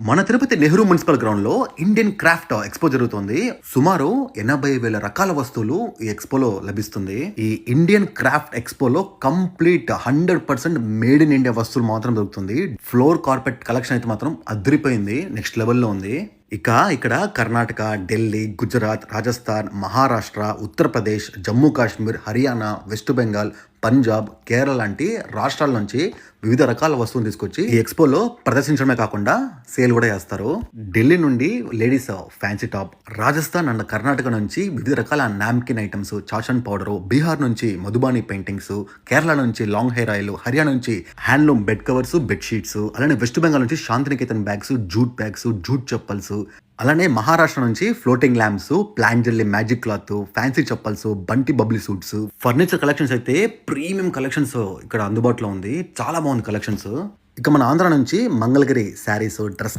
మన Tirupati Nehru municipal ground లో Indian craft expo జరుగుతుంది. సుమారు 80,000 రకాల వస్తువులు ఈ ఎక్స్పోలో లభిస్తుంది. ఈ ఇండియన్ క్రాఫ్ట్ ఎక్స్పోలో కంప్లీట్ 100% మేడ్ ఇన్ ఇండియా వస్తువులు మాత్రం దొరుకుతుంది. ఫ్లోర్ కార్పెట్ కలెక్షన్ అయితే మాత్రం అదిరిపోయింది, నెక్స్ట్ లెవెల్లో ఉంది. ఇక్కడ కర్ణాటక, ఢిల్లీ, గుజరాత్, రాజస్థాన్, మహారాష్ట్ర, ఉత్తరప్రదేశ్, జమ్మూ కాశ్మీర్, హర్యానా, వెస్ట్ బెంగాల్, పంజాబ్, కేరళ లాంటి రాష్ట్రాల నుంచి వివిధ రకాల వస్తువులు తీసుకొచ్చి ఈ ఎక్స్పోలో ప్రదర్శించడమే కాకుండా సేల్ కూడా చేస్తారు. ఢిల్లీ నుండి ladies fancy top, Rajasthan and Karnataka నుంచి వివిధ రకాల నాప్కిన్ ఐటమ్స్, చాషన్ పౌడర్, బీహార్ నుంచి మధుబాని పెయింటింగ్స్, కేరళ నుంచి లాంగ్ హెయిర్ ఆయిల్, హర్యానా నుంచి handloom bed covers, bed sheets, అలానే వెస్ట్ బెంగాల్ నుంచి Shantiniketan bags, jute bags, jute chappals, అలానే మహారాష్ట్ర నుంచి floating lamps, plain jelly magic cloth, fancy chappals, Bunty Babli suits, furniture collections అయితే ప్రీమియం కలెక్షన్స్ ఇక్కడ అందుబాటులో ఉంది. చాలా బాగుంది కలెక్షన్స్. మన ఆంధ్ర నుంచి మంగళగిరి శారీస్, డ్రెస్